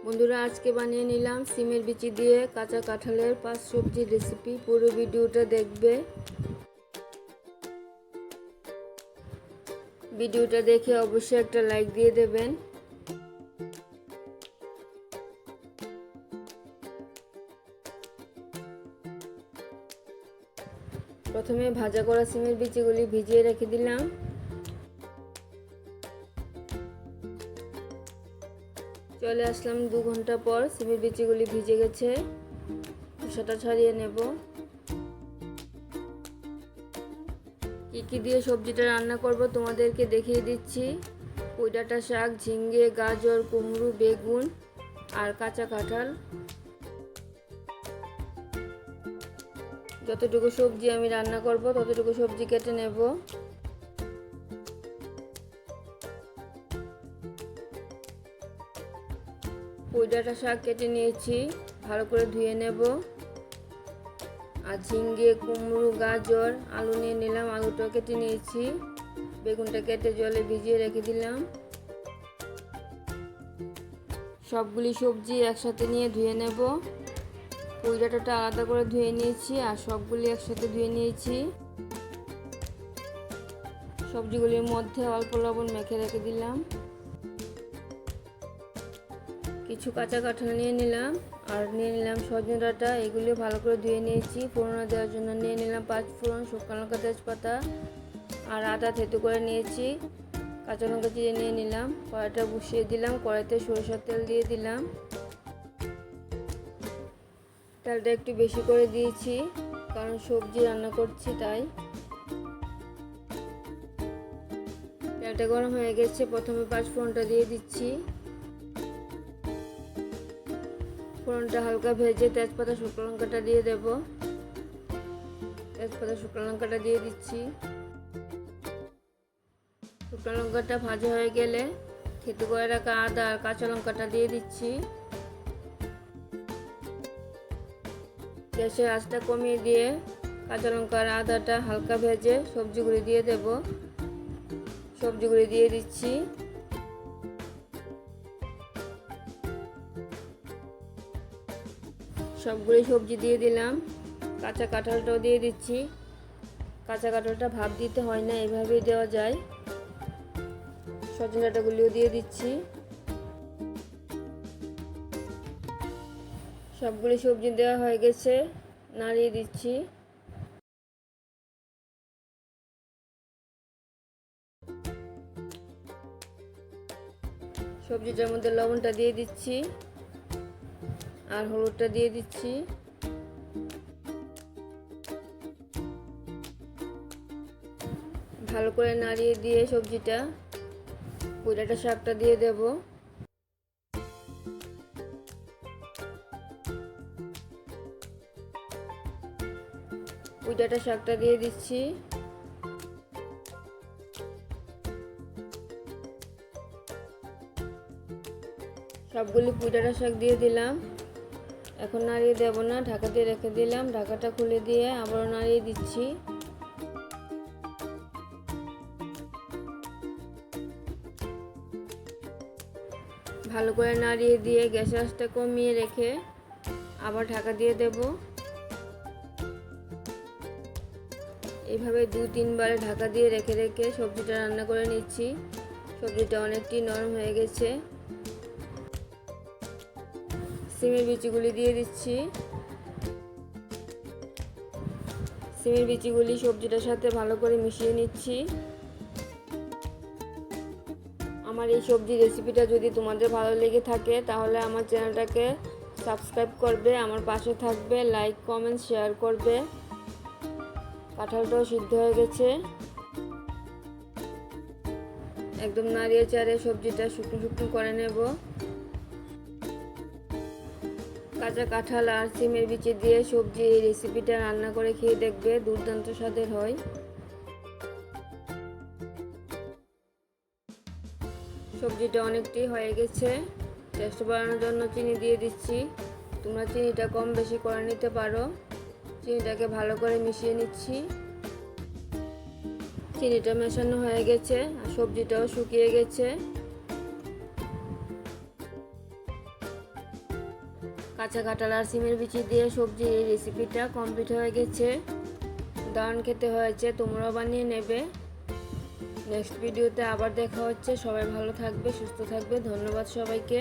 বন্ধুরা, আজকে বানিয়ে নিলাম সিমের বিচি দিয়ে কাঁচা কাঁঠালের 5 সবজির রেসিপি। পুরো ভিডিওটা দেখবে। ভিডিওটা দেখে অবশ্যই একটা লাইক দিয়ে দেবেন। প্রথমে ভাজা করা সিমের বিচিগুলি ভিজিয়ে রেখে দিলাম। চলে আসলাম 2 ঘন্টা পর। সিমের বিচিগুলি ভিজে গেছে, খোসাটা ছাড়িয়ে নেব। কি দিয়ে সবজিটা রান্না করব তোমাদেরকে দেখিয়ে দিচ্ছি। পুঁইডাঁটা শাক, ঝিঙ্গে, গাজর, কুমড়ো, বেগুন আর কাঁচা কাঁঠাল। যতটুকু সবজি আমি রান্না করব ততটুকু সবজি কেটে নেব। পুঁইডাঁটা শাক কেটে নিয়েছি, ভালো করে ধুয়ে নেব। আর ঝিঙ্গে, কুমড়ো, গাজর, আলু নিয়ে নিলাম, আলুটা কেটে নিয়েছি। বেগুনটা কেটে জলে ভিজিয়ে রেখে দিলাম। সবগুলি সবজি একসাথে নিয়ে ধুয়ে নেব। পুঁইডাঁটাটা আলাদা করে ধুয়ে নিয়েছি আর সবগুলি একসাথে ধুয়ে নিয়েছি। সবজিগুলির মধ্যে অল্প লবণ মেখে রেখে দিলাম। কিছু কাঁচা কাঁঠাল নিয়ে নিলাম আর নিয়ে নিলাম সজনে ডাঁটা। এগুলিও ভালো করে ধুয়ে নিয়েছি। ফোড়ন দেওয়ার জন্য নিয়ে নিলাম 5 ফোড়ন, শুকনো লঙ্কা, তেজপাতা আর আদা থেতো করে নিয়েছি। কাঁচা লঙ্কা চিড়ে নিয়ে নিলাম। কড়াইটা বসিয়ে দিলাম। কড়াইতে সরিষার তেল দিয়ে দিলাম। তেলটা একটু বেশি করে দিয়েছি কারণ সবজি রান্না করছি তাই। তেলটা গরম হয়ে গেছে। প্রথমে 5 ফোড়নটা দিয়ে দিচ্ছি। ফোড়নটা হালকা ভেজে তেজপাতা, শুকনো লঙ্কাটা দিয়ে দেব। তেজপাতা, শুকনো লঙ্কাটা দিয়ে দিচ্ছি। শুকনো লঙ্কাটা ভাজা হয়ে গেলে থেতো করে রাখা আদা আর কাঁচা লঙ্কাটা দিয়ে দিচ্ছি। গ্যাসের আঁচটা কমিয়ে দিয়ে কাঁচা লঙ্কা আর আদাটা হালকা ভেজে সবজিগুলি দিয়ে দেব। সবজিগুলি দিয়ে দিচ্ছি। সবগুলি সবজি দিয়ে দিলাম। কাঁচা কাঁঠালটাও দিয়ে দিচ্ছি। কাঁচা কাঁঠালটা ভাপ দিতে হয় না, এভাবেই দেওয়া যায়। সজনে ডাঁটাগুলিও দিয়ে দিচ্ছি। সবগুলি সবজি দেওয়া হয়ে গেছে, নাড়িয়ে দিচ্ছি। সবজিটার মধ্যে লবণটা দিয়ে দিচ্ছি আর হলুদটা দিয়ে দিচ্ছি। ভালো করে নাড়িয়ে দিয়ে সবজিটা পুঁইডাঁটা শাকটা দিয়ে দেব। পুঁইডাঁটা শাকটা দিয়ে দিচ্ছি। সবগুলি পুঁইডাঁটা শাক দিয়ে দিলাম। এখন নাড়িয়ে দেব না, ঢাকা দিয়ে রেখে দিলাম। ঢাকাটা খুলে দিয়ে আবারও নাড়িয়ে দিচ্ছি। ভালো করে নাড়িয়ে দিয়ে গ্যাসের আঁচটা কমিয়ে রেখে আবার ঢাকা দিয়ে দেব। এইভাবে 2-3 বার ঢাকা দিয়ে রেখে রেখে সবজিটা রান্না করে নিচ্ছি। সবজিটা অনেকটি নরম হয়ে গেছে। সিমের বিচিগুলি দিয়ে দিচ্ছি। সিমের বিচিগুলি সবজিটার সাথে ভালো করে মিশিয়ে নিচ্ছি। আমার এই সবজির রেসিপিটা যদি তোমাদের ভালো লেগে থাকে তাহলে আমার চ্যানেলটাকে সাবস্ক্রাইব করবে, আমার পাশে থাকবে, লাইক, কমেন্ট, শেয়ার করবে। কাঁঠালটাও সিদ্ধ হয়ে গেছে। একদম নাড়িয়ে চাড়িয়ে সবজিটা শুকনো শুকনো করে নেব। কাঁচা কাঁঠাল আর সিমের বিচি দিয়ে সবজি এই রেসিপিটা রান্না করে খেয়ে দেখবে, দুর্দান্ত স্বাদের হয়। সবজিটা অনেকটাই হয়ে গেছে। টেস্ট বাড়ানোর জন্য চিনি দিয়ে দিচ্ছি। তোমরা চিনিটা কম বেশি করে নিতে পারো। চিনিটাকে ভালো করে মিশিয়ে নিচ্ছি। চিনিটা মেশানো হয়ে গেছে আর সবজিটাও শুকিয়ে গেছে। কাঁচা কাঁঠাল আর সিমের বিচি দিয়ে সবজির এই রেসিপিটা কমপ্লিট হয়ে গেছে। দারুণ খেতে হয়েছে, তোমরাও বানিয়ে নেবে। নেক্সট ভিডিওতে আবার দেখা হচ্ছে। সবাই ভালো থাকবে, সুস্থ থাকবে। ধন্যবাদ সবাইকে।